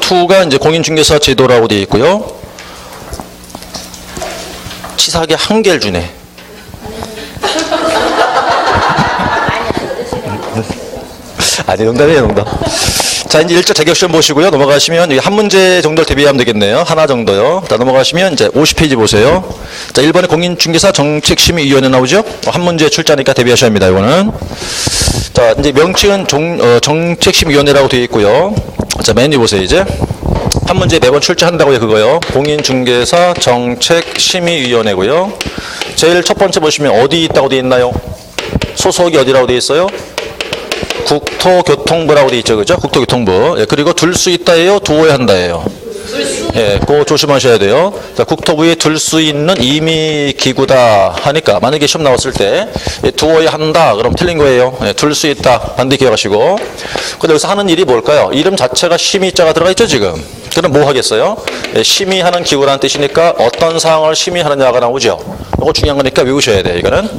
2가 이제 공인중개사 제도라고 되어 있고요. 치사하게 한 개를 주네. 아니, 농담이에요, 농담. 자, 이제 1차 자격시험 보시고요. 넘어가시면 여기 한 문제 정도를 대비하면 되겠네요. 하나 정도요. 자, 넘어가시면 이제 50페이지 보세요. 자, 1번에 공인중개사 정책심의위원회 나오죠? 한 문제 출제하니까 대비하셔야 합니다, 이거는. 자, 이제 명칭은 정책심의위원회라고 되어 있고요. 자, 맨 위 보세요, 이제. 한 문제 매번 출제한다고요, 그거요. 공인중개사 정책심의위원회고요. 제일 첫 번째 보시면 어디 있다고 되어 있나요? 소속이 어디라고 되어 있어요? 국토교통부라고 되어 있죠, 그죠? 국토교통부. 예, 그리고 둘 수 있다예요, 두어야 한다예요. 예, 그거 조심하셔야 돼요. 자, 국토부에 둘 수 있는 임의기구다 하니까 만약에 시험 나왔을 때 예, 두어야 한다, 그럼 틀린 거예요. 예, 둘 수 있다, 반드시 기억하시고. 근데 여기서 하는 일이 뭘까요? 이름 자체가 심의자가 들어가 있죠, 지금. 그럼 뭐 하겠어요? 예, 심의하는 기구라는 뜻이니까 어떤 사항을 심의하느냐가 나오죠. 이거 중요한 거니까 외우셔야 돼요, 이거는.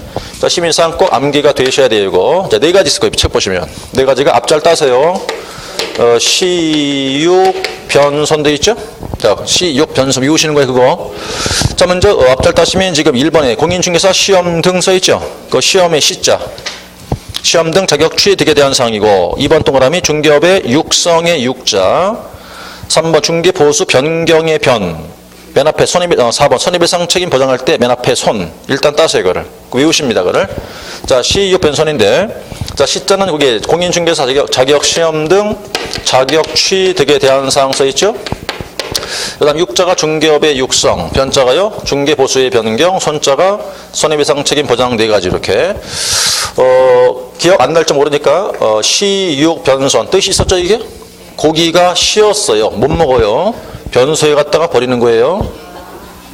자, 심의사항 꼭 암기가 되셔야 돼요, 이거. 자, 4가지 있을 거예요, 책 보시면. 4가지가 앞잘 따세요. 시육 변선 돼 있죠? 자, 시육 변선 외우시는 거예요, 그거. 자, 먼저 앞잘 따시면 지금 1번에 공인중개사 시험 등 써 있죠? 그 시험의 시자. 시험 등 자격 취득에 대한 사항이고, 2번 동그라미 중개업의 육성의 육자. 3번 중개 보수 변경의 변. 맨 앞에 4번 손해배상 책임 보장할 때 맨 앞에 손. 일단 따세요, 이거를. 외우십니다, 그거를. 자, 시육 변선인데, 자, 시자는 그게 공인중개사 자격 시험 등 자격 취득에 대한 사항 써 있죠? 그 다음 육자가 중개업의 육성, 변자가요, 중개 보수의 변경, 손자가 손해배상 책임 보장 4가지 이렇게. 기억 안 날 줄 모르니까, 시육 변선. 뜻이 있었죠, 이게? 고기가 쉬었어요. 못 먹어요. 변소에 갖다가 버리는 거예요.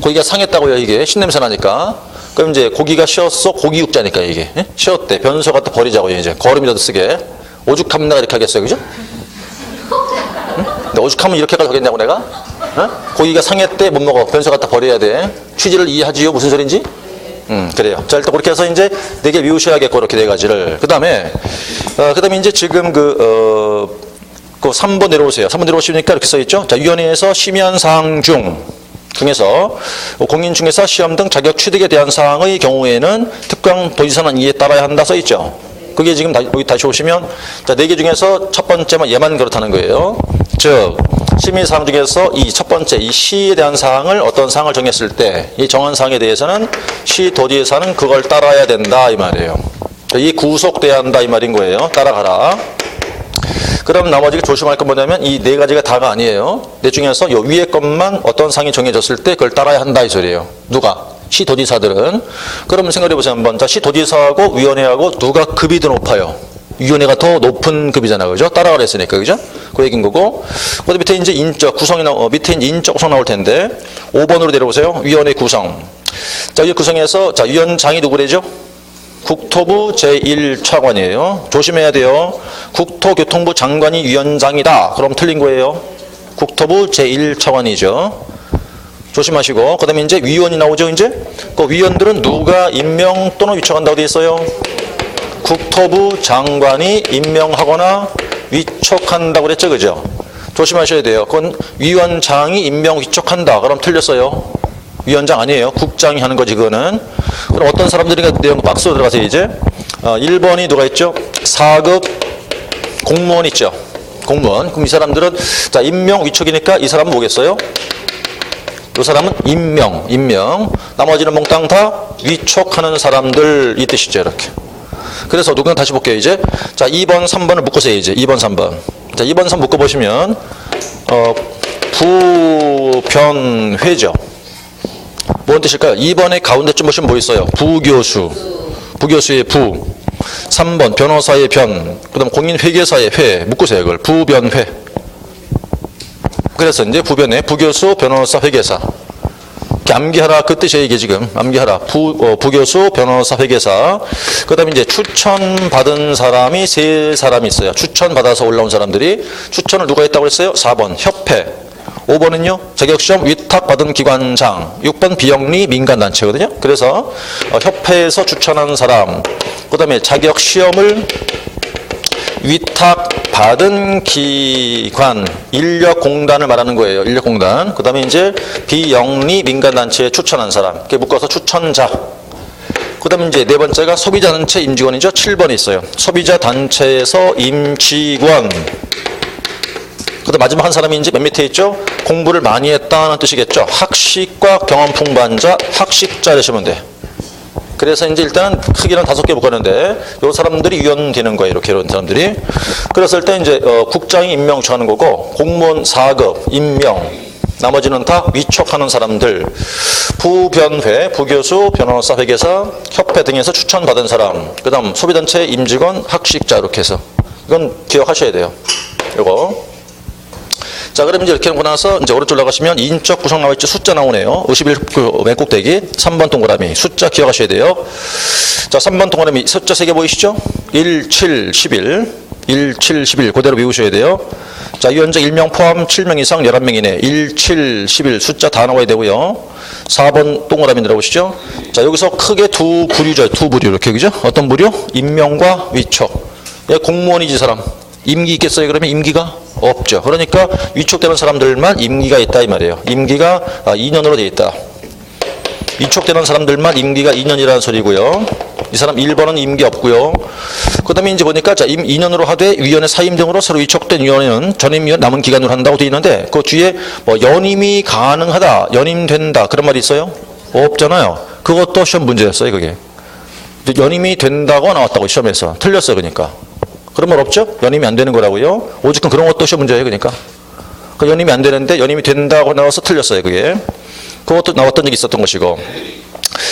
고기가 상했다고요, 이게. 신냄새 나니까. 그럼 이제 고기가 쉬었어. 고기 육자니까 이게. 예? 쉬었대. 변소 갖다 버리자고요, 이제. 거름이라도 쓰게. 오죽하면 내가 이렇게 하겠어요, 그죠? 응? 근데 오죽하면 이렇게까지 하겠냐고, 내가? 어? 고기가 상했대. 못 먹어. 변소 갖다 버려야 돼. 취지를 이해하지요? 무슨 소린지? 그래요. 자, 일단 그렇게 해서 이제 4개 외우셔야겠고, 이렇게 4가지를. 그 다음에 이제 지금 그 3번 내려오세요. 3번 내려오시니까 이렇게 써있죠. 자, 위원회에서 심의한 사항 중에서 공인중개사 시험 등 자격 취득에 대한 사항의 경우에는 특강 도지사는 이에 따라야 한다 써있죠. 그게 지금 여기 다시 오시면, 자, 4개 중에서 첫 번째만 얘만 그렇다는 거예요. 즉, 심의사항 중에서 이 첫 번째, 이 시에 대한 사항을 어떤 사항을 정했을 때, 이 정한 사항에 대해서는 시 도지사는 그걸 따라야 된다, 이 말이에요. 이 구속돼야 한다, 이 말인 거예요. 따라가라. 그럼 나머지 조심할 건 뭐냐면 이 4가지가 다가 아니에요. 내 중에서 요 위에 것만 어떤 상이 정해졌을 때 그걸 따라야 한다, 이 소리예요. 누가? 시도지사들은. 그러면 생각해 보세요, 한번. 자, 시도지사하고 위원회하고 누가 급이 더 높아요? 위원회가 더 높은 급이잖아요, 그죠? 따라가라 했으니까, 그죠? 그 얘기인 거고. 그 밑에 이제 인적 구성이 밑에 이제 인적 구성 나올 텐데 5번으로 내려보세요. 위원회 구성. 자, 이 구성에서 자, 위원장이 누구래죠? 국토부 제1차관이에요. 조심해야 돼요. 국토교통부 장관이 위원장이다. 그럼 틀린 거예요. 국토부 제1차관이죠. 조심하시고. 그 다음에 이제 위원이 나오죠, 이제. 그 위원들은 누가 임명 또는 위촉한다고 되어 있어요? 국토부 장관이 임명하거나 위촉한다고 그랬죠, 그죠? 조심하셔야 돼요. 그건 위원장이 임명 위촉한다. 그럼 틀렸어요. 위원장 아니에요. 국장이 하는 거지, 그거는. 그럼 어떤 사람들이 내용 박스로 들어가세요, 이제. 1번이 누가 있죠? 4급 공무원 있죠. 공무원. 그럼 이 사람들은, 자, 임명, 위촉이니까 이 사람은 뭐겠어요? 이 사람은 임명. 나머지는 몽땅 다 위촉하는 사람들 이 뜻이죠, 이렇게. 그래서 누구는 다시 볼게요, 이제. 자, 2번, 3번을 묶으세요, 이제. 2번, 3번. 자, 2번, 3 묶어보시면, 부변회죠. 뭔 뜻일까요? 2번의 가운데쯤 보시면 뭐 있어요? 부교수. 부교수의 부. 3번 변호사의 변. 그 다음 공인회계사의 회. 묶으세요, 이걸. 부변회. 그래서 이제 부변회. 부교수, 변호사, 회계사. 이렇게 암기하라. 그 뜻이에요, 이게 지금. 암기하라. 부교수, 변호사, 회계사. 그 다음에 이제 추천받은 사람이 3사람이 있어요. 추천받아서 올라온 사람들이. 추천을 누가 했다고 했어요? 4번 협회. 5번은요, 자격시험 위탁받은 기관장. 6번 비영리 민간단체거든요. 그래서 협회에서 추천한 사람. 그 다음에 자격시험을 위탁 받은 기관, 인력공단을 말하는 거예요. 인력공단. 그 다음에 이제 비영리 민간단체에 추천한 사람. 이렇게 묶어서 추천자. 그 다음에 이제 네 번째가 소비자단체 임직원이죠. 7번에 있어요. 소비자단체에서 임직원. 그 다음 마지막 한 사람이 이제 맨 밑에 있죠. 공부를 많이 했다는 뜻이겠죠. 학식과 경험 풍부한 자, 학식자 되시면 돼. 그래서 이제 일단은 크기는 5개 묶었는데 요 사람들이 위원되는 거예요. 이렇게 이런 사람들이. 그랬을 때 이제 국장이 임명 정하는 거고 공무원 4급 임명. 나머지는 다 위촉하는 사람들. 부변회, 부교수, 변호사, 회계사, 협회 등에서 추천받은 사람. 그 다음 소비단체 임직원, 학식자 이렇게 해서. 이건 기억하셔야 돼요. 요거. 자, 그러면 이제 이렇게 하고 나서 이제 오른쪽 나가시면 인적 구성 나와 있죠. 숫자 나오네요. 51 맨 꼭대기 3번 동그라미 숫자 기억하셔야 돼요. 자, 3번 동그라미 숫자 3개 보이시죠? 1, 7, 11 1, 7, 11 그대로 외우셔야 돼요. 자, 위원장 1명 포함 7명 이상 11명이네. 1, 7, 11 숫자 다 나와야 되고요. 4번 동그라미 들어보시죠. 자, 여기서 크게 두 부류죠. 두 부류 이렇게 그죠? 어떤 부류? 임명과 위촉. 예, 공무원이지 사람. 임기 있겠어요? 그러면 임기가 없죠. 그러니까 위촉되는 사람들만 임기가 있다 이 말이에요. 임기가 2년으로 되어 있다. 위촉되는 사람들만 임기가 2년이라는 소리고요. 이 사람 1번은 임기 없고요. 그 다음에 이제 보니까 자, 2년으로 하되 위원회 사임 등으로 새로 위촉된 위원회는 전임위원 남은 기간으로 한다고 되어 있는데 그 뒤에 뭐 연임이 가능하다, 연임된다 그런 말이 있어요? 없잖아요. 그것도 시험 문제였어요. 그게. 연임이 된다고 나왔다고 시험에서. 틀렸어요. 그러니까. 그런 말 없죠? 연임이 안 되는 거라고요. 오직은 그런 것도 시험 문제예요. 그러니까. 그 연임이 안 되는데 연임이 된다고 나와서 틀렸어요. 그게. 그것도 나왔던 적이 있었던 것이고.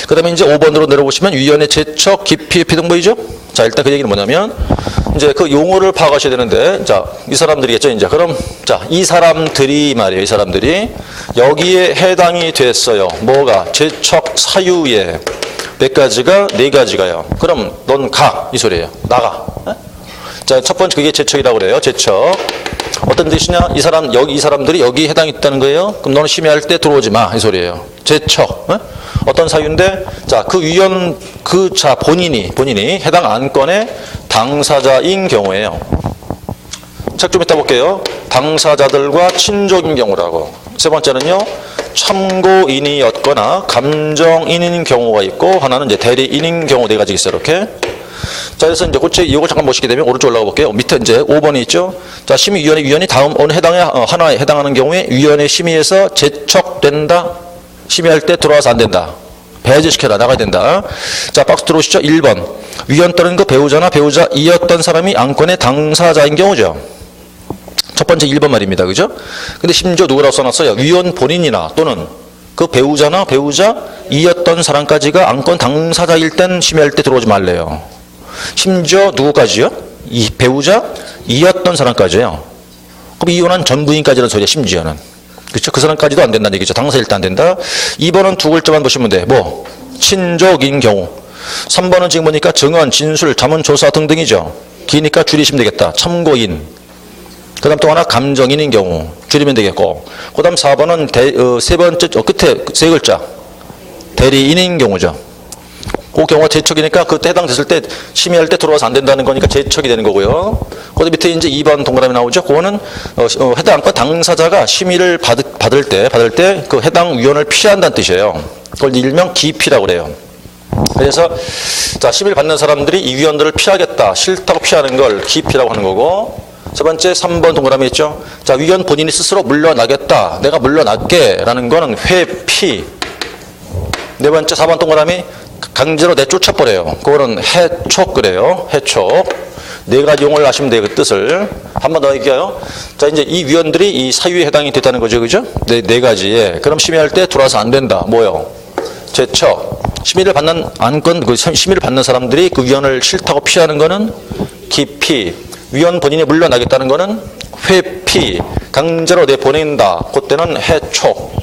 그 다음에 이제 5번으로 내려보시면 위원회 제척, 기피, 피등 보이죠? 자, 일단 그 얘기는 뭐냐면 이제 그 용어를 파악하셔야 되는데 자, 이 사람들이겠죠. 이제 그럼 자, 이 사람들이 말이에요. 이 사람들이 여기에 해당이 됐어요. 뭐가? 제척 사유에 몇 가지가? 4가지가요. 그럼 넌 가. 이 소리예요. 나가. 자, 첫 번째 그게 제척이라고 그래요. 제척. 어떤 뜻이냐? 이 사람들이 여기 해당이 있다는 거예요. 그럼 너는 심의할 때 들어오지 마. 이 소리예요. 제척. 어떤 사유인데? 자, 그 위원, 본인이 해당 안건의 당사자인 경우예요. 책 좀 이따 볼게요. 당사자들과 친족인 경우라고. 세 번째는요. 참고인이었거나 감정인인 경우가 있고 하나는 이제 대리인인 경우 4가지 있어요. 이렇게. 자, 그래서 이제 이거 잠깐 보시게 되면 오른쪽 올라가 볼게요. 밑에 이제 5번이 있죠. 자, 심의위원회 위원이 다음 어느 하나에 해당하는 경우에 위원회 심의에서 제척된다. 심의할 때 들어와서 안 된다. 배제시켜라. 나가야 된다. 자, 박스 들어오시죠. 1번. 위원 또는 그 배우자나 배우자이었던 사람이 안건의 당사자인 경우죠. 첫 번째 1번 말입니다. 그죠? 근데 심지어 누구라고 써놨어요? 위원 본인이나 또는 그 배우자나 배우자이었던 사람까지가 안건 당사자일 땐 심의할 때 들어오지 말래요. 심지어 누구까지요? 이 배우자이었던 사람까지요. 그럼 이혼한 전부인까지라는 소리야. 심지어는. 그렇죠? 그 사람까지도 안 된다는 얘기죠. 당사일 때 안 된다. 2번은 두 글자만 보시면 돼. 뭐? 친족인 경우. 3번은 지금 보니까 증언, 진술, 자문조사 등등이죠. 기니까 줄이시면 되겠다. 참고인. 그 다음 또 하나 감정인인 경우. 줄이면 되겠고. 그 다음 4번은 세 번째, 끝에 3글자. 대리인인 경우죠. 그 경우가 제척이니까 그때 해당됐을 때 심의할 때 들어와서 안 된다는 거니까 제척이 되는 거고요. 그 밑에 이제 2번 동그라미 나오죠. 그거는 해당 안건 당사자가 심의를 받을 때 그 해당 위원을 피한다는 뜻이에요. 그걸 일명 기피라고 그래요. 그래서 자, 심의를 받는 사람들이 이 위원들을 피하겠다, 싫다고 피하는 걸 기피라고 하는 거고. 세 번째 3번 동그라미 있죠. 자, 위원 본인이 스스로 물러나겠다, 내가 물러날게라는 거는 회피. 네 번째 4번 동그라미 강제로 내쫓아버려요. 그거는 해촉 그래요. 해촉. 4가지 용어를 아시면 돼요. 그 뜻을. 한 번 더 얘기해요. 자, 이제 이 위원들이 이 사유에 해당이 됐다는 거죠. 그죠? 네 가지에. 그럼 심의할 때 들어와서 안 된다. 뭐요? 제척. 심의를 받는 안건, 심의를 받는 사람들이 그 위원을 싫다고 피하는 거는 기피. 위원 본인이 물러나겠다는 거는 회피. 강제로 내보낸다. 그때는 해촉.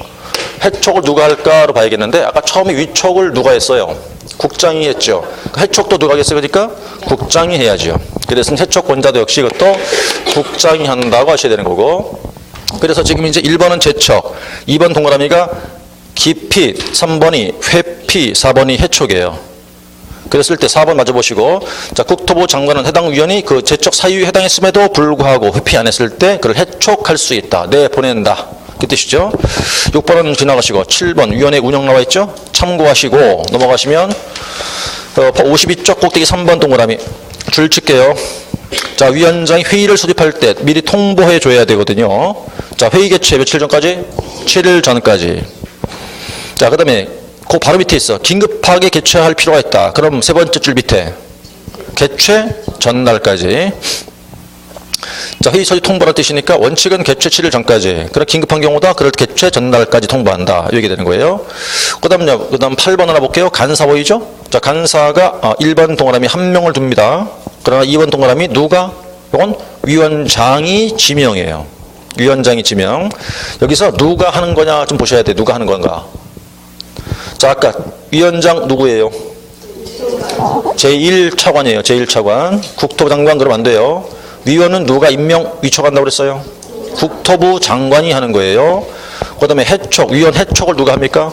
해촉을 누가 할까로 봐야겠는데 아까 처음에 위촉을 누가 했어요? 국장이 했죠. 해촉도 누가 하겠어요? 그러니까 국장이 해야죠. 그래서 해촉 권자도 역시 이것도 국장이 한다고 하셔야 되는 거고. 그래서 지금 이제 1번은 제척, 2번 동그라미가 기피, 3번이 회피, 4번이 해촉이에요. 그랬을 때 4번 맞아보시고, 자, 국토부 장관은 해당 위원이 그 제적 사유에 해당했음에도 불구하고 회피 안 했을 때 그를 해촉할 수 있다. 내보낸다. 그 뜻이죠. 6번은 지나가시고 7번 위원회 운영 나와 있죠. 참고하시고 넘어가시면 52쪽 꼭대기 3번 동그라미 줄 칠게요. 자, 위원장이 회의를 소집할 때 미리 통보해 줘야 되거든요. 자, 회의 개최 며칠 전까지? 7일 전까지. 자, 그 다음에 그 바로 밑에 있어. 긴급하게 개최할 필요가 있다. 그럼 세 번째 줄 밑에 개최 전날까지. 자, 회의 소집 통보라는 뜻이니까 원칙은 개최 7일 전까지. 그럼 긴급한 경우다. 그럴 개최 전날까지 통보한다. 이렇게 되는 거예요. 그 다음 8번 하나 볼게요. 간사 보이죠? 자, 간사가 1번 동그라미 한 명을 둡니다. 그러나 2번 동그라미 누가? 이건 위원장이 지명이에요. 위원장이 지명. 여기서 누가 하는 거냐 좀 보셔야 돼. 누가 하는 건가. 자, 아까 위원장 누구예요? 제1차관이에요. 제1차관. 국토부 장관 그러면 안 돼요. 위원은 누가 임명 위촉한다고 그랬어요? 국토부 장관이 하는 거예요. 그 다음에 해촉, 위원 해촉을 누가 합니까?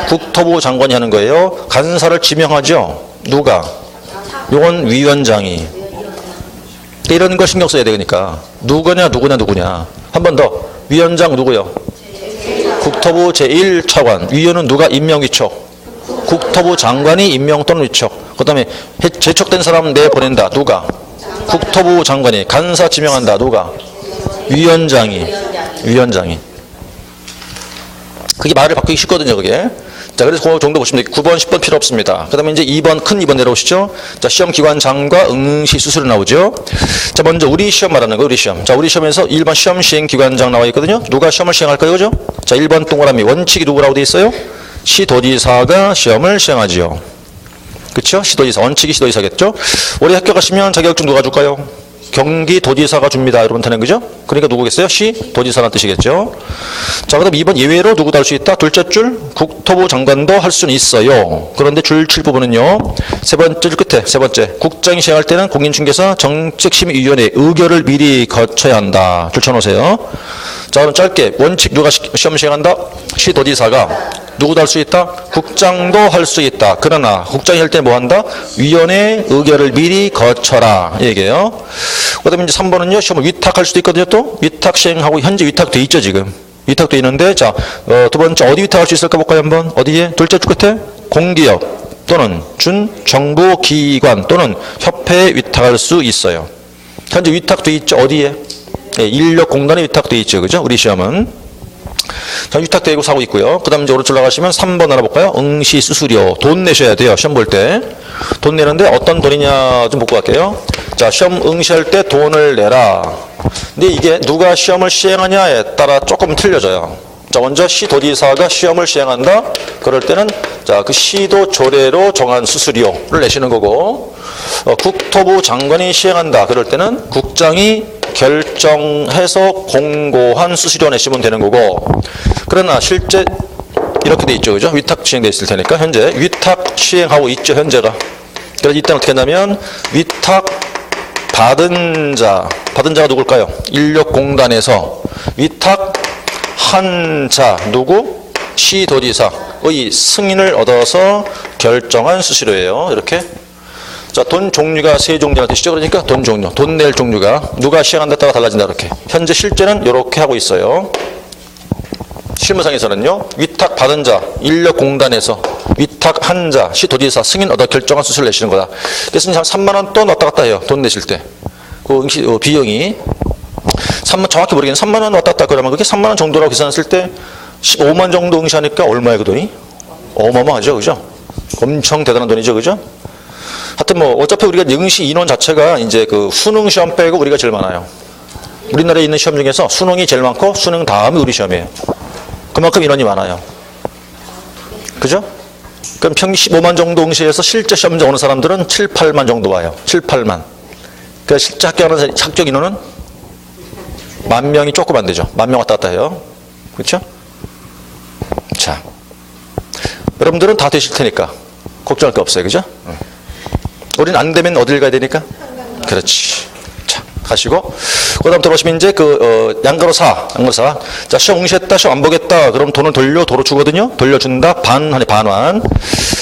국토부 장관이 하는 거예요. 간사를 지명하죠. 누가? 요건 위원장이. 이런 걸 신경 써야 되니까. 누구냐. 한 번 더. 위원장 누구요? 국토부 제1차관. 위원은 누가 임명 위촉? 국토부 장관이 임명 또는 위촉. 그 다음에 제촉된 사람 내보낸다. 누가? 국토부 장관이. 간사 지명한다. 누가? 위원장이. 그게 말을 바꾸기 쉽거든요, 그게. 자, 그래서 그 정도 보시면 돼요. 9번, 10번 필요 없습니다. 그 다음에 이제 2번, 큰 2번 내려오시죠. 자, 시험기관장과 응시 수수료 나오죠. 자, 먼저 우리 시험 말하는 거예요, 우리 시험. 자, 우리 시험에서 1번 시험 시행기관장 나와 있거든요. 누가 시험을 시행할까요, 그죠? 자, 1번 동그라미. 원칙이 누구라고 돼 있어요? 시도지사가 시험을 시행하지요. 그쵸? 시도지사. 원칙이 시도지사겠죠? 올해 학교 가시면 자격증 누가 줄까요? 경기도지사가 줍니다. 여러분 타는 거죠? 그러니까 누구겠어요? 시도지사라는 뜻이겠죠? 자, 그다음 2번 예외로 누구도 할 수 있다. 둘째 줄 국토부 장관도 할 수는 있어요. 그런데 줄 칠 부분은요. 세 번째 줄 끝에 세 번째 국장이 시행할 때는 공인중개사 정책심의위원회 의결을 미리 거쳐야 한다. 줄 쳐놓으세요. 자, 그럼 짧게 원칙 누가 시험 시행한다? 시도지사가. 누구도 할 수 있다? 국장도 할 수 있다. 그러나 국장이 할 때 뭐 한다? 위원회 의결을 미리 거쳐라. 얘기해요. 그 다음에 이제 3번은요. 시험을 위탁할 수도 있거든요. 또 위탁 시행하고 현재 위탁돼 있죠. 지금. 위탁돼 있는데 자, 두 번째 어디 위탁할 수 있을까 볼까요? 한번. 어디에? 둘째 줄 끝에 공기업 또는 준정부기관 또는 협회에 위탁할 수 있어요. 현재 위탁돼 있죠. 어디에? 네, 인력공단에 위탁돼 있죠. 그죠? 우리 시험은. 자, 위탁되고 사고 있고요. 그 다음 이제 오른쪽 올라가시면 3번 알아볼까요? 응시 수수료. 돈 내셔야 돼요. 시험 볼 때. 돈 내는데 어떤 돈이냐 좀 보고 갈게요. 자, 시험 응시할 때 돈을 내라. 근데 이게 누가 시험을 시행하냐에 따라 조금 틀려져요. 자, 먼저 시도지사가 시험을 시행한다. 그럴 때는 자, 그 시도 조례로 정한 수수료를 내시는 거고, 국토부 장관이 시행한다. 그럴 때는 국장이 결정해서 공고한 수수료 내시면 되는 거고, 그러나 실제 이렇게 돼 있죠. 그죠? 위탁 시행돼 있을 테니까 현재 위탁 시행하고 있죠. 현재가. 그래서 이때는 어떻게 했냐면 위탁 받은 자가 누굴까요? 인력공단에서 위탁한 자 누구? 시도지사의 승인을 얻어서 결정한 수수료예요. 이렇게. 자, 돈 종류가 세 종류가 되시죠. 그러니까 돈 종류, 돈 낼 종류가 누가 시행한다에 따라 달라진다. 이렇게. 현재 실제는 이렇게 하고 있어요. 실무상에서는요. 위탁 받은 자, 인력공단에서 위탁한 자, 시도지사 승인 얻어 결정한 수수료를 내시는 거다. 그래서 한 3만 원 또 왔다 갔다 해요. 돈 내실 때. 그 비용이 3만, 정확히 모르겠는데 3만 원 왔다 갔다 그러면 그게 3만 원 정도라고 계산했을 때 15만 정도 응시하니까 얼마예요, 그 돈이? 어마어마하죠. 그죠? 엄청 대단한 돈이죠. 그죠? 하여튼 뭐 어차피 우리가 응시 인원 자체가 이제 그 수능 시험 빼고 우리가 제일 많아요. 우리나라에 있는 시험 중에서 수능이 제일 많고 수능 다음이 우리 시험이에요. 그만큼 인원이 많아요. 그죠? 그럼 평균 15만 정도 응시해서 실제 시험자 오는 사람들은 7, 8만 정도 와요. 7, 8만. 그러니까 실제 합격하는 합격 인원은 10,000명이 조금 안 되죠. 10,000명 왔다 갔다 해요. 그렇죠? 자, 여러분들은 다 되실 테니까 걱정할 거 없어요. 그죠? 우리는 안 되면 어딜 가야 되니까? 그렇지. 자, 가시고, 그 다음 들어오시면 이제 양가로사. 자, 시험 응시했다, 시험 안 보겠다. 그럼 돈을 도로 주거든요. 돌려준다. 반환.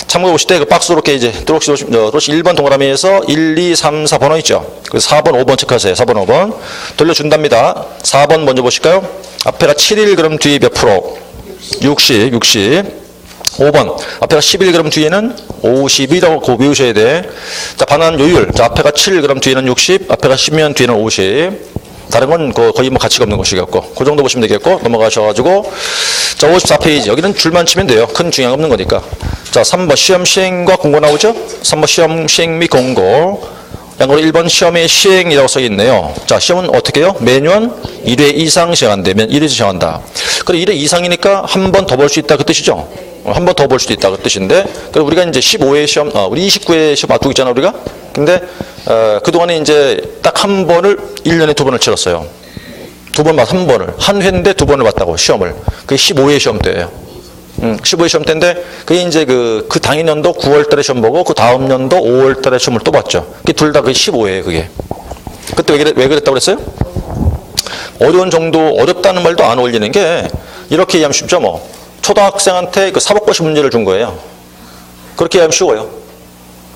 참고해 보실 때 그 박스로 이렇게 이제 들어오시 1번 동그라미에서 1, 2, 3, 4번호 있죠. 그 4번, 5번 체크하세요. 4번, 5번. 돌려준답니다. 4번 먼저 보실까요? 앞에가 7일, 그럼 뒤에 몇 프로? 60. 5번. 앞에가 11, 그럼 뒤에는 50이라고 고 외우셔야 돼. 자, 반환 요율. 자, 앞에가 7, 그럼 뒤에는 60. 앞에가 10면 뒤에는 50. 다른 건 거의 뭐 가치가 없는 것이겠고. 그 정도 보시면 되겠고. 넘어가셔가지고. 자, 54페이지. 여기는 줄만 치면 돼요. 큰 중요한 없는 거니까. 자, 3번 시험 시행과 공고 나오죠? 3번 시험 시행 및 공고. 양으로 1번 시험의 시행이라고 써 있네요. 자, 시험은 어떻게 해요? 매년 1회 이상 시행한다면 1회 시행한다. 그래, 1회 이상이니까 한 번 더 볼 수 있다 그 뜻이죠? 한 번 더 볼 수도 있다 그 뜻인데, 그래 우리가 이제 15회 시험, 우리 29회 시험 앞두고 있잖아 우리가. 근데 그동안에 이제 딱 한 번을 1년에 2번을 치렀어요. 2번, 한 번을. 한 회인데 2번을 봤다고 시험을. 그게 15회 시험 때예요. 15회 시험 때인데, 그게 이제 그 당일 연도 9월 달에 시험 보고, 그 다음 연도 5월 달에 시험을 또 봤죠. 그게 둘 다 그 15회예요, 그게. 그때 왜 그랬다고 그랬어요? 어려운 정도, 어렵다는 말도 안 어울리는 게, 이렇게 이해하면 쉽죠, 뭐. 초등학생한테 그 사법고시 문제를 준 거예요. 그렇게 이해하면 쉬워요.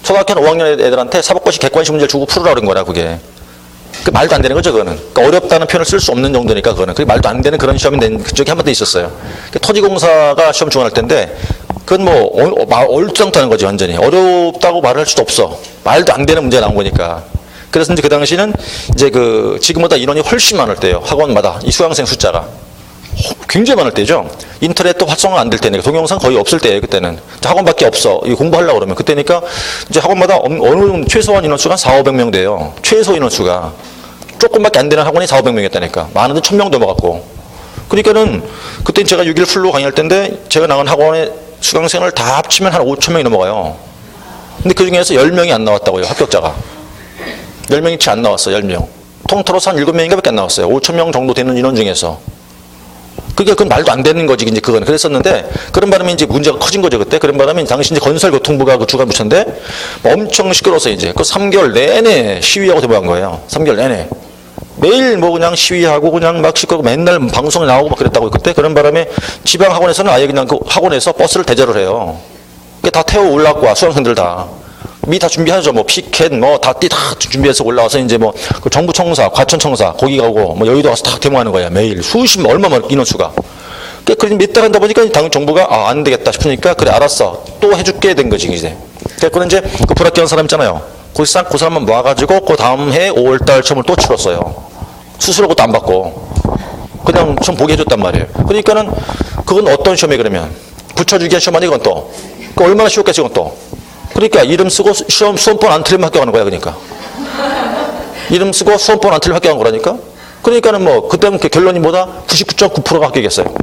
초등학교 5학년 애들한테 사법고시 객관식 문제를 주고 풀으라 그런 거라, 그게. 그 말도 안 되는 거죠, 그거는. 그러니까 어렵다는 표현을 쓸 수 없는 정도니까, 그거는. 그게 말도 안 되는 그런 시험이 그쪽에 한 번 더 있었어요. 토지공사가 시험 중간할 텐데, 그건 뭐, 얼짱타는 거지, 완전히. 어렵다고 말할 수도 없어. 말도 안 되는 문제가 나온 거니까. 그래서 이제 그 당시는 이제 지금보다 인원이 훨씬 많을 때예요. 학원마다. 이 수강생 숫자가. 굉장히 많을 때죠. 인터넷도 활성화 안 될 때니까. 동영상 거의 없을 때예요, 그때는. 학원밖에 없어. 이거 공부하려고 그러면. 그때니까 이제 학원마다 어느 최소한 인원수가 한 400~500명 돼요. 최소 인원수가. 조금밖에 안 되는 학원이 400~500명이었다니까. 많은 데 1000명 넘어갔고. 그러니까는 그때 제가 6일 풀로 강의할 때인데 제가 나간 학원의 수강생을 다 합치면 한 5000명이 넘어가요. 근데 그 중에서 10명이 안 나왔다고요, 합격자가. 10명이 채 안 나왔어요, 10명. 통틀어서 한 7명인가 밖에 안 나왔어요. 5000명 정도 되는 인원 중에서. 그건 말도 안 되는 거지, 이제 그건. 그랬었는데, 그런 바람에 이제 문제가 커진 거죠, 그때. 그런 바람에 당시 이제 건설교통부가 그 주간 부처인데, 엄청 시끄러워서 이제, 3개월 내내 시위하고 대모한 거예요. 3개월 내내. 매일 뭐 그냥 시위하고 그냥 막 시끄럽고 맨날 방송에 나오고 막 그랬다고 그때. 그런 바람에 지방 학원에서는 아예 그냥 그 학원에서 버스를 대절을 해요. 그게 다 태워 올라왔고, 수강생들 다. 미 다 준비하죠. 뭐 피켓 다 준비해서 올라와서 이제 그 정부 청사, 과천 청사 거기 가고 뭐 여의도 가서 다 데모하는 거야. 매일 얼마나 인원수가. 그래 몇 달 한다 보니까 당 정부가 안 되겠다 싶으니까 그래 알았어 또 해줄게 된 거지 이제. 그래서 이제 그 불합격한 사람 있잖아요. 그 사람만 모아가지고 그 다음 해 5월달 시험을 또 치렀어요. 수수료 것도 안 받고 그냥 시험 보게 해줬단 말이에요. 그러니까는 그건 어떤 시험이 그러면 붙여주기 시험 아니 이건 또. 그 얼마나 쉬웠겠지 이건 또. 그러니까 이름 쓰고 수험번 안 틀리면 합격하는 거야, 그러니까. 이름 쓰고 수험번 안 틀리면 합격한 거라니까. 그러니까는 뭐 그때는 결론이 뭐다? 99.9%가 합격했어요.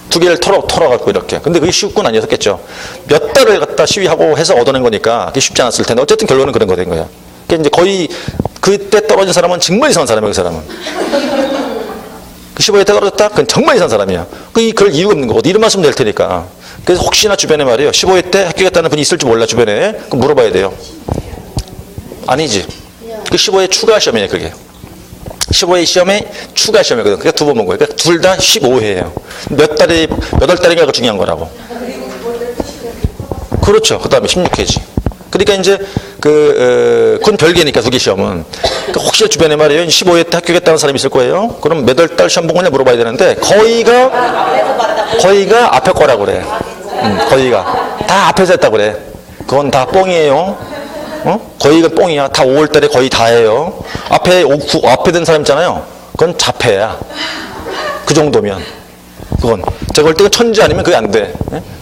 두 개를 털어갖고 이렇게. 근데 그게 쉬운 건 아니었겠죠. 몇 달을 갖다 시위하고 해서 얻어낸 거니까 그게 쉽지 않았을 텐데 어쨌든 결론은 그런 거 된 거야. 그러니까 이제 거의 그때 떨어진 사람은 정말 이상한 사람이야, 그 사람은. 15회 때 떨어졌다? 그건 정말 이상한 사람이야. 그럴 이유가 없는 거거든. 이름만 쓰면 될 테니까. 그래서 혹시나 주변에 말이에요. 15회 때 합격했다는 분이 있을지 몰라, 주변에. 그럼 물어봐야 돼요. 아니지. 그 15회 추가 시험이에요, 그게. 15회 시험에 추가 시험이거든. 그러니까 2번 본 거예요. 그러니까 둘 다 15회예요. 몇 월 달인가가 중요한 거라고. 그렇죠. 그 다음에 16회지. 그러니까 이제 그건 별개니까 두 개 시험은. 그러니까 혹시 주변에 말이에요. 15회 때 합격했다는 사람이 있을 거예요. 그럼 몇 월 달 시험 본 거냐 물어봐야 되는데 거의가 앞에 거라고 그래. 거의가 다 앞에서 했다고 그래. 그건 다 뻥이에요. 거의가 뻥이야. 다 5월 달에 거의 다 해요. 앞에 된 사람 있잖아요. 그건 자폐야. 그 정도면. 그건. 제가 볼 때 천재 아니면 그게 안 돼.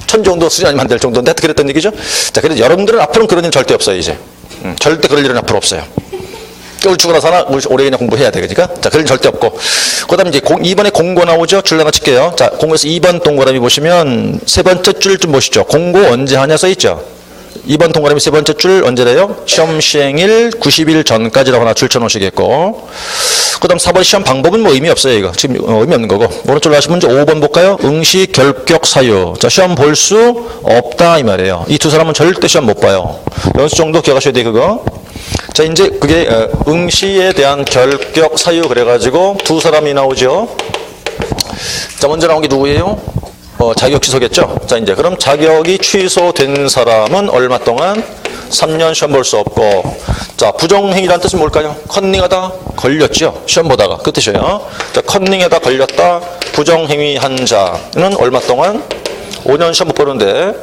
천 정도 수준 아니면 안 될 정도인데 하여튼 그랬던 얘기죠. 자, 그래서 여러분들은 앞으로는 그런 일 절대 없어요, 이제. 절대 그럴 일은 앞으로 없어요. 우리 죽어나 사나 오래 그냥 공부해야 돼, 그러니까. 자, 그럴 일 절대 없고. 그 다음에 이제 2번에 공고 나오죠? 줄 하나 칠게요. 자, 공고에서 2번 동그라미 보시면 세 번째 줄 좀 보시죠. 공고 언제 하냐 써 있죠? 2번 동그라미 세 번째 줄 언제래요? 시험 시행일 90일 전까지라고 하나 줄 쳐놓으시겠고. 그 다음 4번 시험 방법은 뭐 의미 없어요, 이거. 지금 의미 없는 거고. 오른쪽으로 하신 문제 5번 볼까요? 응시 결격 사유. 자, 시험 볼 수 없다, 이 말이에요. 이 두 사람은 절대 시험 못 봐요. 연수 정도 기억하셔야 돼, 그거. 자, 이제 그게 응시에 대한 결격 사유 그래가지고 두 사람이 나오죠. 자, 먼저 나온 게 누구예요? 자격 취소겠죠. 자, 이제 그럼 자격이 취소된 사람은 얼마 동안? 3년 시험 볼 수 없고. 자, 부정행위란 뜻은 뭘까요? 컨닝하다 걸렸죠. 시험 보다가 그 뜻이에요. 자, 컨닝에다 걸렸다 부정행위 한 자는 얼마 동안? 5년 시험 못 보는데,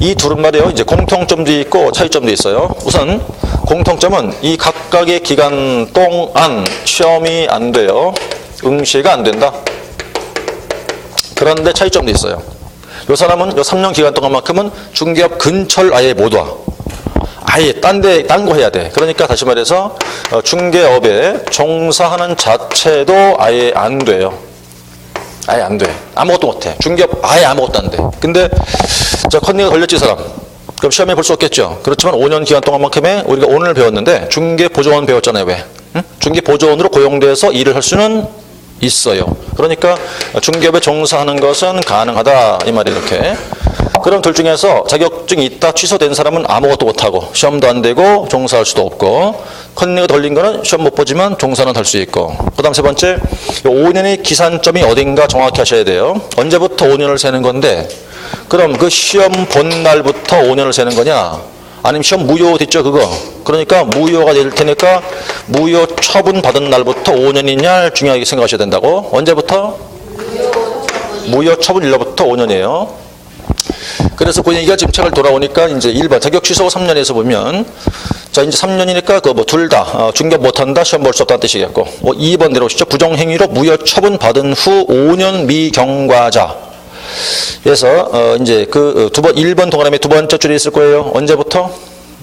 이 둘은 말이에요. 이제 공통점도 있고 차이점도 있어요. 우선 공통점은 이 각각의 기간 동안 시험이 안 돼요. 응시가 안 된다. 그런데 차이점도 있어요. 요 사람은 요 3년 기간 동안만큼은 중개업 근처를 아예 못 와. 아예 딴 거 해야 돼. 그러니까 다시 말해서 중개업에 종사하는 자체도 아예 안 돼요. 아예 안 돼. 아무것도 못 해. 중개업 아예 아무것도 안 돼. 근데 자, 컨닝에 걸렸지, 이 사람. 그럼 시험에 볼 수 없겠죠. 그렇지만 5년 기간 동안만큼에 우리가 오늘 배웠는데 중개보조원 배웠잖아요. 왜? 응? 중개보조원으로 고용돼서 일을 할 수는 있어요. 그러니까 중개업에 종사하는 것은 가능하다 이 말이 이렇게. 그럼 둘 중에서 자격증이 있다 취소된 사람은 아무것도 못하고 시험도 안 되고 종사할 수도 없고, 컨닝에 걸린 거는 시험 못 보지만 종사는 할 수 있고. 그 다음 세 번째, 5년의 기산점이 어딘가 정확히 하셔야 돼요. 언제부터 5년을 세는 건데, 그럼 그 시험 본 날부터 5년을 세는 거냐, 아니면 시험 무효 됐죠 그거. 그러니까 무효가 될 테니까 무효 처분 받은 날부터 5년이냐 중요하게 생각하셔야 된다고. 언제부터? 무효 처분 일로부터 5년이에요. 그래서 그 얘기가 지금 책을 돌아오니까 이제 1번 자격 취소 3년에서 보면, 자, 이제 3년이니까 그 뭐 둘 다 중개업 못한다, 시험 볼 수 없다는 뜻이겠고, 2번 내려오시죠. 부정행위로 무효 처분 받은 후 5년 미경과자. 그래서 이제 그 1번 동그라미 두 번째 줄에 있을 거예요. 언제부터?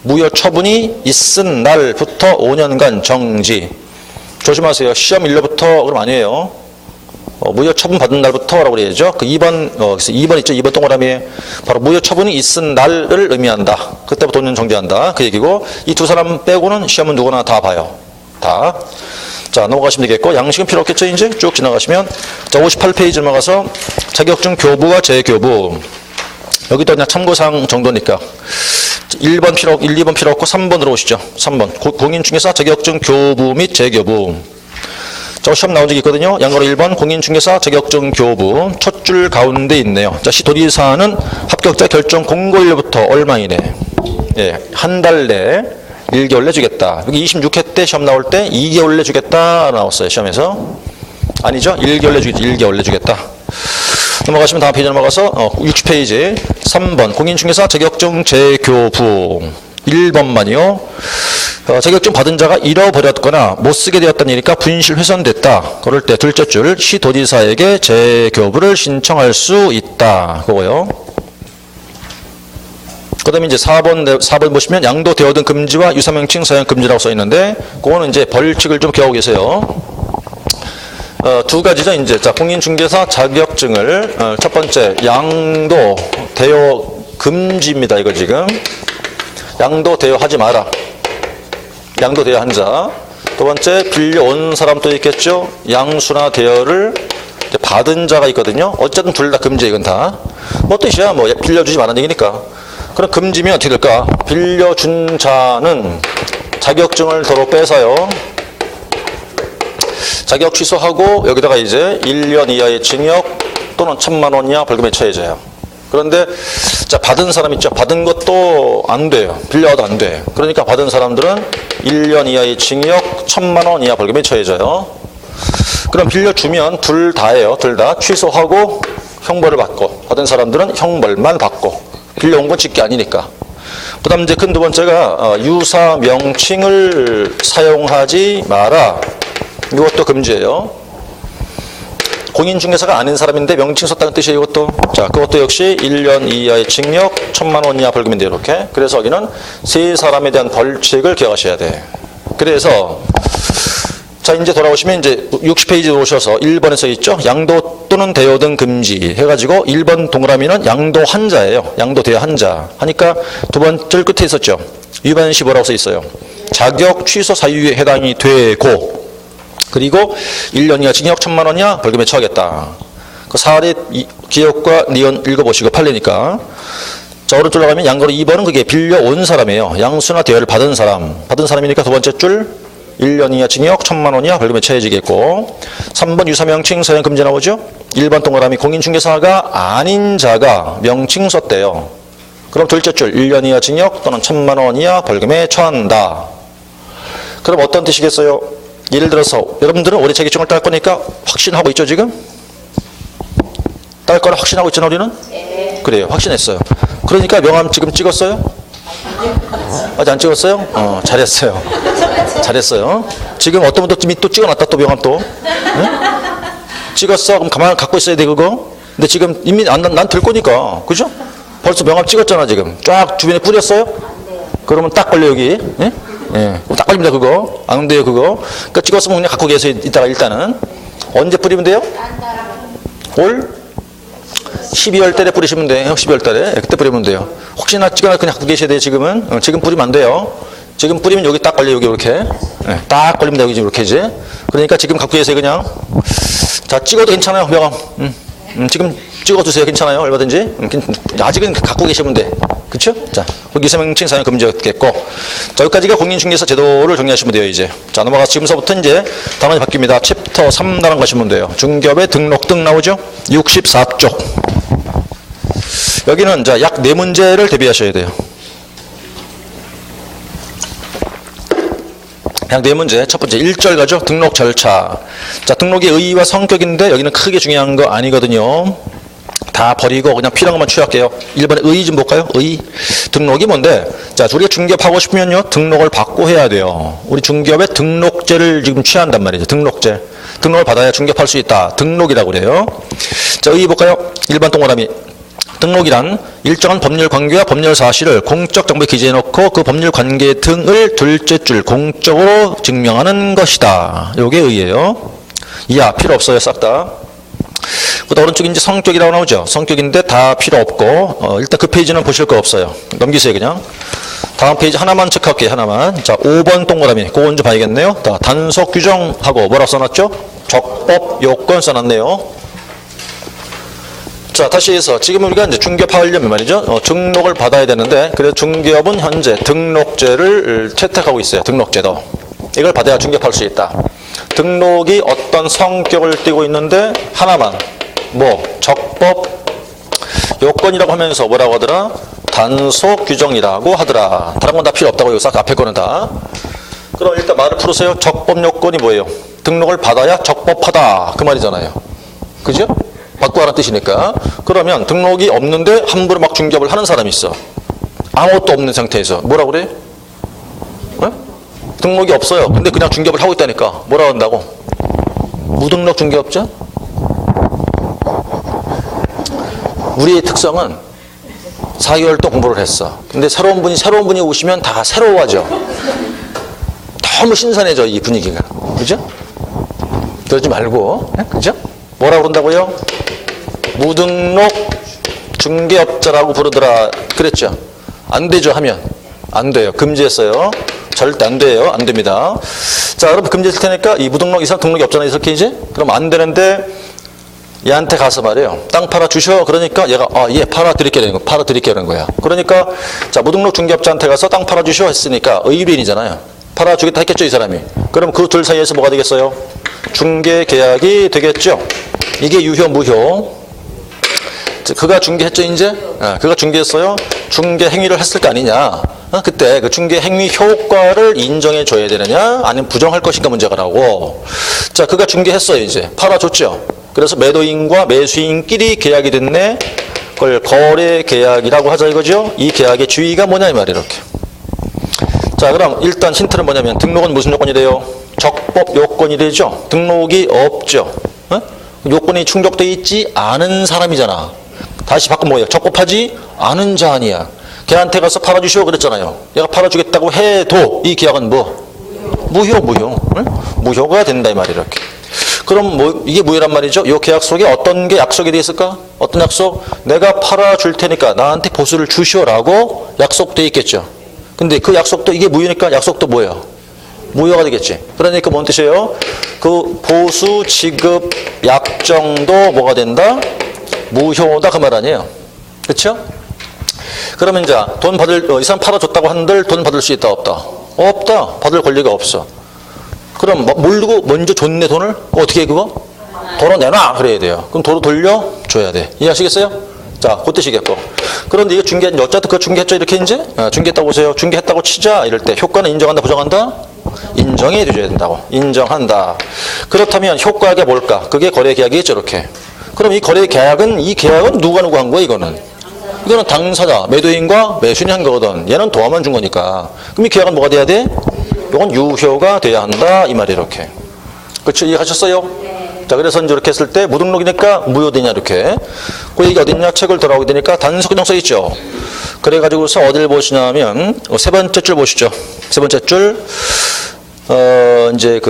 무효 처분이 있은 날부터 5년간 정지. 조심하세요. 시험 일로부터 그럼 아니에요. 무효 처분 받은 날부터라고 그래야죠. 그 2번, 2번 있죠. 2번 동그라미에 바로 무효 처분이 있은 날을 의미한다. 그때부터 5년 정지한다. 그 얘기고, 이 두 사람 빼고는 시험은 누구나 다 봐요. 다. 자, 넘어가시면 되겠고, 양식은 필요 없겠죠. 이제 쭉 지나가시면, 자, 58페이지 넘어가서 자격증 교부와 재교부. 여기도 그냥 참고사항 정도니까 1번 필요, 1, 2번 필요 없고 3번으로 오시죠. 3번 공인중개사 자격증 교부 및 재교부. 저 시험 나온 적이 있거든요. 양거로 1번 공인중개사 자격증 교부 첫 줄 가운데 있네요. 자, 시도지사는 합격자 결정 공고일부터 얼마 이내? 예, 한 달 내 1개월 내 주겠다. 여기 26회 때 시험 나올 때 2개월 내 주겠다 나왔어요. 시험에서. 아니죠? 1개월 내 주겠다. 1개월 내 주겠다. 넘어가시면 다음 페이지 넘어가서 60페이지 3번 공인중개사 자격증 재교부 1번만이요. 자격증 받은 자가 잃어버렸거나 못 쓰게 되었다는 일이니까 분실 훼손됐다. 그럴 때 둘째 줄 시도지사에게 재교부를 신청할 수 있다. 그거요. 그 다음에 이제 4번 보시면 양도 대여등 금지와 유사명칭 사용 금지라고 써 있는데, 그거는 이제 벌칙을 좀 기하고 계세요. 두 가지죠. 이제 자, 공인중개사 자격증을 첫 번째 양도 대여 금지입니다. 이거 지금 양도 대여하지 마라. 양도 대여한 자. 두 번째 빌려온 사람도 있겠죠. 양수나 대여를 받은 자가 있거든요. 어쨌든 둘 다 금지. 이건 다 뭐 뜻이야? 뭐 빌려주지 말라는 얘기니까. 그럼 금지면 어떻게 될까? 빌려준 자는 자격증을 도로 빼서요. 자격 취소하고 여기다가 이제 1년 이하의 징역 또는 1,000만 원 이하 벌금에 처해져요. 그런데 자, 받은 사람 있죠. 받은 것도 안 돼요. 빌려와도 안 돼. 그러니까 받은 사람들은 1년 이하의 징역 1,000만 원 이하 벌금에 처해져요. 그럼 빌려주면 둘 다예요. 둘 다 취소하고 형벌을 받고, 받은 사람들은 형벌만 받고, 빌려온 건 직계 아니니까. 그 다음 이제 큰 두 번째가 유사 명칭을 사용하지 마라. 이것도 금지예요. 공인중개사가 아닌 사람인데 명칭 썼다는 뜻이에요. 이것도. 자, 그것도 역시 1년 이하의 징역 1,000만 원 이하 벌금인데 이렇게. 그래서 여기는 세 사람에 대한 벌칙을 기억하셔야 돼. 그래서 자, 이제 돌아오시면 이제 60페이지로 오셔서 1번에 써 있죠. 양도 또는 대여 등 금지 해가지고 1번 동그라미는 양도 한자예요. 양도 대여 한자 하니까 두 번째 끝에 있었죠. 위반시 뭐라고 써 있어요. 자격 취소 사유에 해당이 되고, 그리고 1년 이하 징역 1,000만 원 이하 벌금에 처하겠다. 그 사례 기억과 니은 읽어보시고 판례니까. 자, 오른쪽으로 가면 양거로 2번은 그게 빌려온 사람이에요. 양수나 대여를 받은 사람이니까 두 번째 줄 1년 이하 징역 1,000만 원 이하 벌금에 처해지겠고 3번 유사명칭 사용 금지 나오죠. 1번 동그라미 공인중개사가 아닌 자가 명칭 썼대요. 그럼 둘째 줄 1년 이하 징역 또는 1,000만 원 이하 벌금에 처한다. 그럼 어떤 뜻이겠어요? 예를 들어서 여러분들은 올해 자격증을 딸 거니까 확신하고 있죠 지금? 딸 거라 확신하고 있잖아 우리는? 네. 그래요, 확신했어요. 그러니까 명함 지금 찍었어요? 아직 안 찍었어요? 잘했어요. 잘했어요. 지금 어떤 분도 이미 또 찍어놨다 또 명함 또. 응? 찍었어? 그럼 가만히 갖고 있어야 돼 그거? 근데 지금 이미 난 들 거니까 그죠? 벌써 명함 찍었잖아 지금. 쫙 주변에 뿌렸어요? 그러면 딱 걸려 여기. 예? 예. 딱 걸립니다 그거. 안 돼요 그거. 그러니까 찍었으면 그냥 갖고 계세요 이따가 일단은. 언제 뿌리면 돼요? 올 12월 달에 뿌리시면 돼요. 12월 달에 그때 뿌리면 돼요. 혹시나 찍어놔 그냥 갖고 계셔야 돼요 지금은. 지금 뿌리면 안 돼요. 지금 뿌리면 여기 딱 걸려 여기 이렇게. 네, 딱 걸립니다 여기 이렇게 이제. 그러니까 지금 갖고 계세요 그냥. 자, 찍어도 괜찮아요 명함. 지금 찍어두세요 괜찮아요 얼마든지. 아직은 갖고 계시면 돼. 그렇죠? 자, 유사명칭 사용 금지였겠고. 자, 여기까지가 공인중개사 제도를 정리하시면 돼요 이제. 자, 넘어가서 지금서부터 이제 단원이 바뀝니다. 챕터 3단원 가시면 돼요. 중개업의 등록 등 나오죠? 64쪽. 여기는 자, 약 4문제를 대비하셔야 돼요. 약 4문제. 첫 번째 1절 가죠. 등록 절차. 자, 등록의 의의와 성격인데 여기는 크게 중요한 거 아니거든요. 다 버리고 그냥 필요한 것만 취할게요. 1번에 의의 좀 볼까요? 의의. 등록이 뭔데? 자, 우리가 중개업하고 싶으면요. 등록을 받고 해야 돼요. 우리 중개업에 등록제를 지금 취한단 말이죠. 등록제. 등록을 받아야 중개업할 수 있다. 등록이라고 그래요. 자, 의의 볼까요? 1번 동그라미. 등록이란 일정한 법률 관계와 법률 사실을 공적 정보에 기재해놓고 그 법률 관계 등을 둘째 줄 공적으로 증명하는 것이다. 요게 의의예요. 이하 필요 없어요 싹 다. 그다음 오른쪽에 이제 성격이라고 나오죠. 성격인데 다 필요 없고 일단 그 페이지는 보실 거 없어요. 넘기세요 그냥. 다음 페이지 하나만 체크할게요 하나만. 자, 5번 동그라미 그건 좀 봐야겠네요. 자, 단속 규정하고 뭐라고 써놨죠? 적법 요건 써놨네요. 자, 다시 해서 지금 우리가 이제 중개업하려면 말이죠. 등록을 받아야 되는데 그래서 중개업은 현재 등록제를 채택하고 있어요. 등록제도. 이걸 받아야 중개업할 수 있다. 등록이 어떤 성격을 띠고 있는데 하나만 뭐 적법 요건이라고 하면서 뭐라고 하더라? 단속 규정이라고 하더라. 다른 건 다 필요 없다고 여기서 앞에 거는 다. 그럼 일단 말을 풀으세요. 적법 요건이 뭐예요? 등록을 받아야 적법하다 그 말이잖아요. 그죠? 받고 하라는 뜻이니까. 그러면 등록이 없는데 함부로 막 중개업을 하는 사람이 있어. 아무것도 없는 상태에서 뭐라고 그래? 네? 등록이 없어요. 근데 그냥 중개업을 하고 있다니까. 뭐라고 한다고? 무등록 중개업자? 우리의 특성은 4개월 동안 공부를 했어. 근데 새로운 분이 오시면 다 새로워져. 너무 신선해져 이 분위기가. 그죠? 그러지 말고. 네? 그죠? 뭐라고 그런다고요? 무등록 중개업자라고 부르더라 그랬죠. 안 되죠 하면 안 돼요. 금지했어요. 절대 안 돼요. 안 됩니다. 자, 여러분 금지했을 테니까 이 무등록 이상 등록이 없잖아요. 이렇게 이제. 그럼 안 되는데 얘한테 가서 말이에요. 땅 팔아 주셔. 그러니까 얘가 예 팔아 드릴게 되는 거. 팔아 드릴게 되는 거야. 그러니까 자, 무등록 중개업자한테 가서 땅 팔아 주셔 했으니까 의뢰인이잖아요. 팔아 주겠다 했겠죠, 이 사람이. 그럼 그 둘 사이에서 뭐가 되겠어요? 중개 계약이 되겠죠. 이게 유효 무효. 그가 중개했죠 이제? 그가 중개했어요. 중개 행위를 했을 거 아니냐. 그때 그 중개 행위 효과를 인정해 줘야 되느냐 아니면 부정할 것인가 문제가 나오고. 자, 그가 중개했어요 이제. 팔아줬죠. 그래서 매도인과 매수인끼리 계약이 됐네. 그걸 거래 계약이라고 하자 이거죠. 이 계약의 주의가 뭐냐 이 말이에요 이렇게. 자, 그럼 일단 힌트는 뭐냐면 등록은 무슨 요건이래요? 적법 요건이 되죠. 등록이 없죠. 요건이 충족되어 있지 않은 사람이잖아. 다시 바꾸면 뭐예요? 적법하지 않은 자 아니야. 걔한테 가서 팔아주시오 그랬잖아요. 얘가 팔아주겠다고 해도 이 계약은 뭐? 무효. 응? 무효가 된다 이 말이에요 이렇게. 그럼 뭐 이게 무효란 말이죠? 이 계약 속에 어떤 게 약속이 되어 있을까? 어떤 약속? 내가 팔아줄 테니까 나한테 보수를 주시오라고 약속되어 있겠죠. 근데 그 약속도 이게 무효니까 약속도 뭐예요? 무효가 되겠지. 그러니까 뭔 뜻이에요? 그 보수 지급 약정도 뭐가 된다? 무효다 그 말 아니에요. 그렇죠? 그러면 이제 돈 받을, 이 사람 팔아줬다고 한들 돈 받을 수 있다, 없다? 없다. 받을 권리가 없어. 그럼 모르고 먼저 줬네, 돈을? 어떻게 해, 그거? 도로 내놔! 그래야 돼요. 그럼 도로 돌려줘야 돼. 이해하시겠어요? 자, 그 뜻이겠고. 그런데 이거 어쨌든 그거 중개했죠, 이렇게 이제? 중개했다고 보세요. 중개했다고 치자, 이럴 때. 효과는 인정한다, 부정한다? 인정해 줘야 된다고. 인정한다. 그렇다면 효과가 뭘까? 그게 거래계약이겠죠, 이렇게. 그럼 이 거래계약은, 이 계약은 누가 한 거야, 이거는? 이거는 당사자, 매도인과 매수인이 한 거거든. 얘는 도와만 준 거니까. 그럼 이 계약은 뭐가 돼야 돼? 이건 유효가 돼야 한다, 이 말이 이렇게. 그렇죠? 이해하셨어요? 자, 그래서 이제 이렇게 했을 때 무등록이니까 무효되냐, 이렇게. 그 얘기 어딨냐? 책을 돌아오게 되니까 단서규정 써 있죠. 그래가지고서 어딜 보시냐면, 세 번째 줄 보시죠. 세 번째 줄, 이제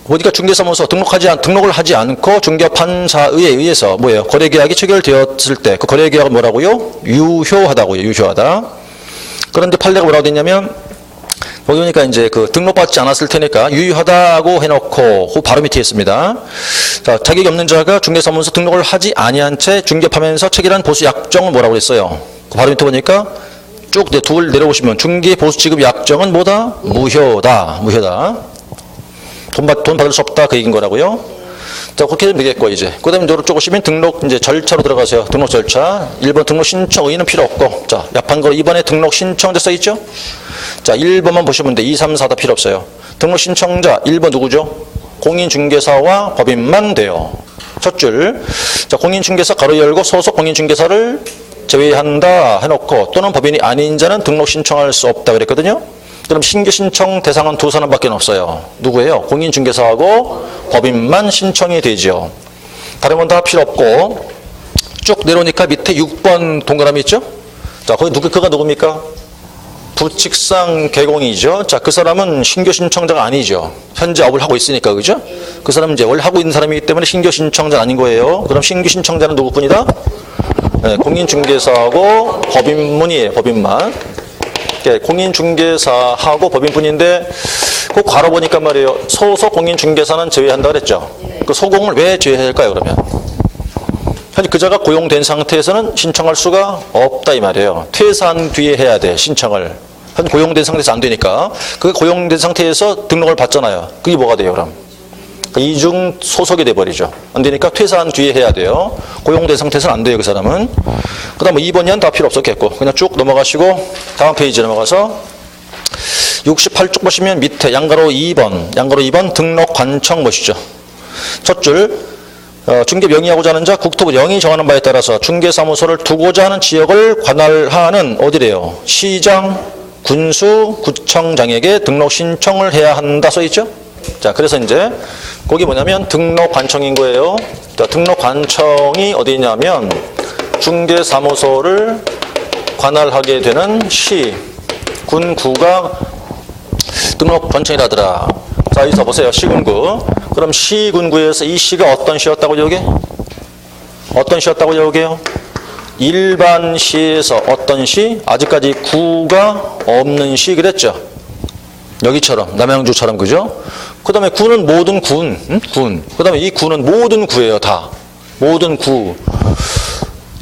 보니까 중개사무소 등록을 하지 않고 중개판사에 의해서 뭐예요? 거래계약이 체결되었을 때 그 거래계약은 뭐라고요? 유효하다고요. 유효하다. 그런데 판례가 뭐라고 됐냐면 거기 보니까 이제 등록받지 않았을 테니까 유효하다고 해놓고 그 바로 밑에 있습니다. 자, 자격이 없는 자가 중개사무소 등록을 하지 아니한 채 중개하면서 체결한 보수 약정은 뭐라고 그랬어요? 그 바로 밑에 보니까 쭉 둘 내려오시면 중개 보수 지급 약정은 뭐다? 무효다. 무효다. 돈 받을 수 없다. 그 얘기인 거라고요. 자, 그렇게 되면 되겠고, 이제. 그 다음에 이쪽으로 오시면 등록, 이제 절차로 들어가세요. 등록 절차. 1번 등록 신청 의의는 필요 없고. 자, 약한 거 2번에 등록 신청자 써있죠? 자, 1번만 보시면 돼. 2, 3, 4 다 필요 없어요. 등록 신청자 1번 누구죠? 공인중개사와 법인만 돼요. 첫 줄. 자, 공인중개사 가로 열고 소속 공인중개사를 제외한다 해놓고 또는 법인이 아닌 자는 등록 신청할 수 없다 그랬거든요. 그럼 신규 신청 대상은 두 사람밖에 없어요. 누구예요? 공인중개사하고 법인만 신청이 되죠. 다른 건 다 필요 없고 쭉 내려오니까 밑에 6번 동그라미 있죠? 자, 거기 그가 누굽니까? 부칙상 개공이죠. 자, 그 사람은 신규 신청자가 아니죠. 현재 업을 하고 있으니까, 그죠? 그 사람은 이제 원래 하고 있는 사람이기 때문에 신규 신청자는 아닌 거예요. 그럼 신규 신청자는 누구뿐이다? 네, 공인중개사하고 법인문이에요. 법인만. 공인중개사하고 법인뿐인데 그 괄호 보니까 말이에요. 소속 공인중개사는 제외한다 그랬죠. 그 소공을 왜 제외할까요, 그러면? 현재 그자가 고용된 상태에서는 신청할 수가 없다 이 말이에요. 퇴사한 뒤에 해야 돼, 신청을. 현재 고용된 상태에서 안 되니까. 그 고용된 상태에서 등록을 받잖아요. 그게 뭐가 돼요, 그럼? 이중 소속이 돼버리죠. 안 되니까 퇴사한 뒤에 해야 돼요. 고용된 상태에서는 안 돼요, 그 사람은. 그 다음 2번이는 다 필요 없었겠고. 그냥 쭉 넘어가시고 다음 페이지 넘어가서 68쪽 보시면 밑에 양가로 2번 등록 관청 보시죠. 첫 줄, 중개 명의하고자 하는 자 국토부 영이 정하는 바에 따라서 중개사무소를 두고자 하는 지역을 관할하는 어디래요? 시장, 군수, 구청장에게 등록 신청을 해야 한다 써있죠? 자, 그래서 이제 거기 뭐냐면 등록 관청인 거예요. 자, 등록 관청이 어디 있냐면 중개사무소를 관할하게 되는 시, 군, 구가 등록 관청이라더라. 자, 여기서 보세요. 시군구. 그럼 시군구에서 이 시가 어떤 시였다고요, 여기? 어떤 시였다고요, 여기요? 일반 시에서 어떤 시? 아직까지 구가 없는 시 그랬죠? 여기처럼, 남양주처럼, 그죠? 그 다음에 구는 모든 군, 군. 그 다음에 이 구는 모든 구예요, 다. 모든 구.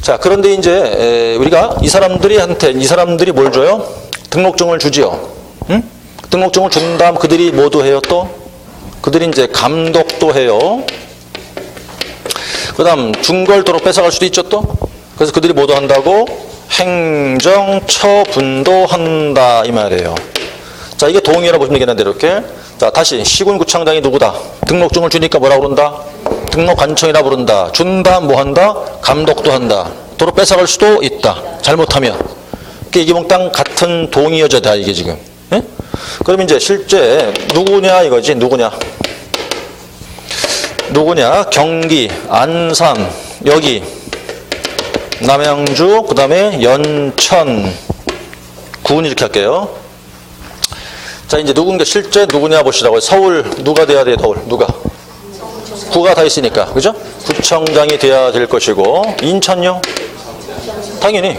자, 그런데 이제, 우리가 이 사람들이 뭘 줘요? 등록증을 주지요. 응? 등록증을 준 다음 그들이 뭐도 해요, 또? 그들이 이제 감독도 해요. 그 다음 중벌도로 뺏어갈 수도 있죠, 또? 그래서 그들이 뭐도 한다고? 행정처분도 한다, 이 말이에요. 자, 이게 동의라고 보시면 되겠는데, 이렇게. 자, 다시, 시군구청장이 누구다? 등록증을 주니까 뭐라고 그런다? 등록관청이라 부른다. 준 다음 뭐 한다? 감독도 한다. 도로 뺏어갈 수도 있다. 잘못하면. 이게 몽땅 같은 동의어제다, 이게 지금. 예? 그럼 이제 실제 누구냐 이거지, 누구냐? 경기, 안산, 여기, 남양주, 그 다음에 연천, 군 이렇게 할게요. 자, 이제 누군가 실제 누구냐 보시라고요. 서울 누가 돼야 돼? 서울 누가? 구가 다 있으니까, 그죠? 구청장이 돼야 될 것이고, 인천요? 당연히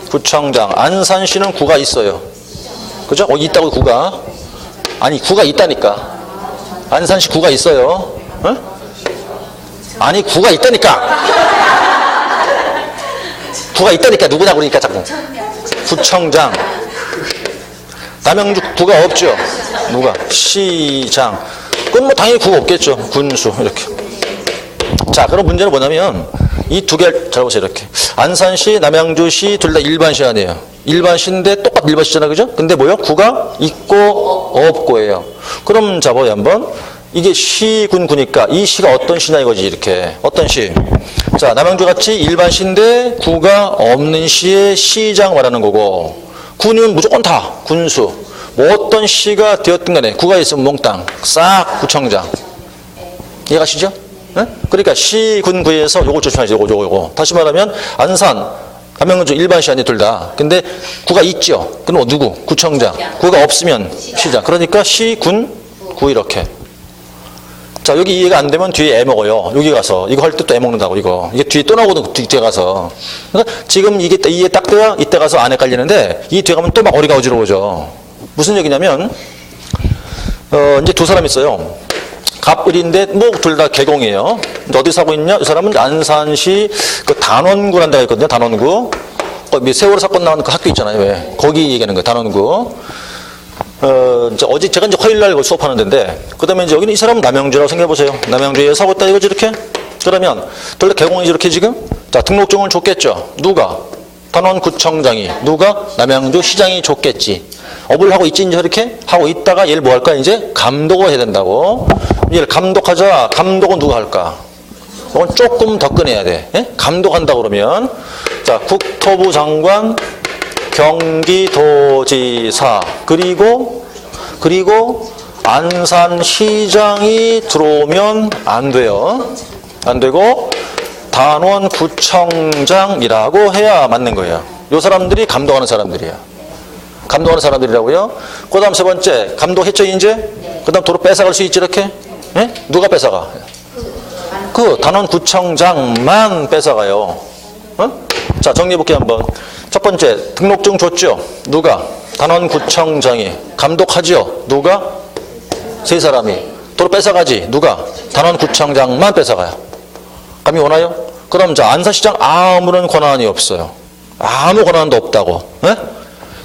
구청장. 안산시는 구가 있어요. 그죠? 있다고 구가. 아니, 구가 있다니까. 안산시 구가 있어요. 어? 아니, 구가 있다니까. 구가 있다니까. 누구냐 그러니까 자꾸. 구청장. 남양주 구가 없죠. 누가? 시장. 그럼 뭐 당연히 구가 없겠죠. 군수 이렇게. 자, 그럼 문제는 뭐냐면 이 두 개를 잘 보세요. 이렇게 안산시, 남양주시 둘 다 일반시 아니에요. 일반시인데 똑같은 일반시잖아, 그죠? 근데 뭐요? 구가 있고 없고예요. 그럼 잡아요 한번. 이게 시, 군, 구니까 이 시가 어떤 시냐 이거지. 이렇게 어떤 시? 자, 남양주 같이 일반시인데 구가 없는 시의 시장 말하는 거고, 군은 무조건 다 군수. 뭐 어떤 시가 되었든 간에 구가 있으면 몽땅 싹 구청장. 이해가시죠? 네? 그러니까 시, 군, 구에서 요거 조심하세요. 요거. 다시 말하면 안산, 남양주 일반시 아니 둘 다. 근데 구가 있죠. 그럼 누구? 구청장. 구가 없으면 시장. 그러니까 시, 군, 구 이렇게. 자, 여기 이해가 안 되면 뒤에 애 먹어요. 여기 가서 이거 할 때 또 애 먹는다고 이거. 이게 뒤에 또 나오거든. 뒤에 가서. 그러니까 지금 이게 이해 딱 돼야 이때 가서 안 헷갈리는데 이 뒤에 가면 또 막 어리가 어지러워져. 무슨 얘기냐면 이제 두 사람 있어요. 갑을인데 뭐 둘 다 개공이에요. 어디 사고 있냐? 이 사람은 안산시 그 단원구라는 데가 있거든요. 단원구. 세월호 사건 나온 그 학교 있잖아요. 왜? 거기 얘기하는 거예요. 단원구. 이제 제가 이제 화요일 날 수업하는 데인데, 그 다음에 이제 여기는 이 사람은 남양주라고 생각해보세요. 남양주에 사고 있다 이거지, 이렇게? 그러면, 둘 다 개공이지, 이렇게 지금? 자, 등록증을 줬겠죠. 누가? 단원구청장이. 누가? 남양주 시장이 줬겠지. 업을 하고 있지, 이제 이렇게? 하고 있다가 얘를 뭐 할까? 이제 감독을 해야 된다고. 얘를 감독하자. 감독은 누가 할까? 이건 조금 더 꺼내야 돼. 예? 감독한다 그러면. 자, 국토부 장관, 경기도지사, 그리고 안산시장이 들어오면 안 돼요. 안 되고 단원구청장이라고 해야 맞는 거예요. 이 사람들이 감독하는 사람들이에요. 감독하는 사람들이라고요. 그 다음 세 번째, 감독했죠 이제? 그 다음 도로 뺏어갈 수 있지 이렇게? 예? 누가 뺏어가? 그 단원구청장만 뺏어가요. 어? 자, 정리해볼게요 한번. 첫 번째, 등록증 줬죠? 누가? 단원구청장이. 감독하죠? 누가? 세 사람이. 도로 뺏어가지? 누가? 단원구청장만 뺏어가요. 감이 오나요? 그럼 자, 안산시장 아무런 권한이 없어요. 아무 권한도 없다고. 네?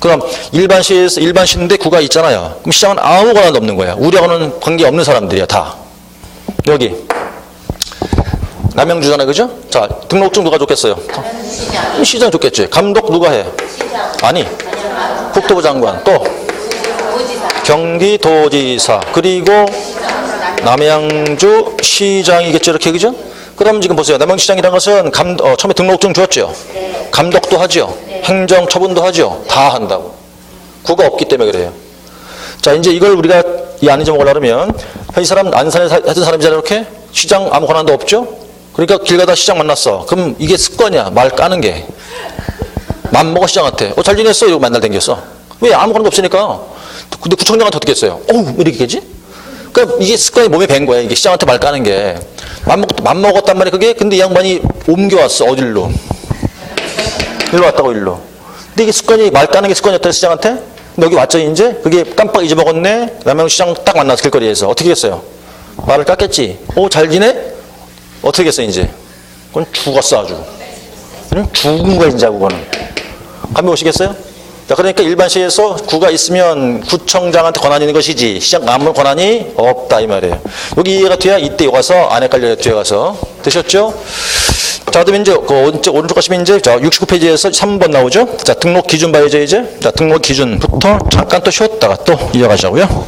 그럼 일반시인데 구가 있잖아요. 그럼 시장은 아무 권한도 없는 거야. 우리하고는 관계없는 사람들이야 다. 여기 남양주잖아요, 그죠? 자, 등록증 누가 줬겠어요? 시장 줬겠지. 감독 누가 해? 아니, 국토부 장관. 또 경기도지사. 그리고 남양주 시장이겠죠, 이렇게, 그죠? 그럼 지금 보세요. 남양주시장이라는 것은 처음에 등록증 줬죠. 감독도 하죠. 행정 처분도 하죠. 다 한다고. 구가 없기 때문에 그래요. 자, 이제 이걸 우리가 이 안 잊어먹으려면 이 사람 안산에 했던 사람이잖아요, 이렇게. 시장 아무 권한도 없죠. 그러니까 길 가다 시장 만났어. 그럼 이게 습관이야. 말 까는 게. 맘먹어 시장한테. 잘 지냈어? 이러고 맨날 댕겼어. 왜? 아무 권한도 없으니까. 근데 구청장한테 어떻게 했어요? 어우, 왜 이렇게 겠지? 그러니까 이게 습관이 몸에 밴 거야. 이게 시장한테 말 까는 게. 맘먹었단 말이야, 그게. 근데 이 양반이 옮겨왔어. 어딜로? 일로 왔다고, 일로. 근데 이게 습관이, 말 까는 게 습관이었다, 시장한테? 근데 여기 왔죠, 이제? 그게 깜빡 잊어먹었네? 남양시장 딱 만났어, 길거리에서. 어떻게 했어요? 말을 깠겠지. 잘 지내? 어떻게 했어, 이제? 그건 죽었어, 아주. 응? 죽은 거야, 진짜, 그거는. 감이 오시겠어요? 자, 그러니까 일반시에서 구가 있으면 구청장한테 권한이 있는 것이지, 시장 아무 권한이 없다, 이 말이에요. 여기 이해가 돼야 이때 와서 안 헷갈려요, 뒤에 가서. 되셨죠? 자, 그다음에 이제, 오른쪽 가시면 이제, 69페이지에서 3번 나오죠? 자, 등록 기준 봐야죠, 이제. 자, 등록 기준부터 잠깐 또 쉬었다가 또 이어가자고요.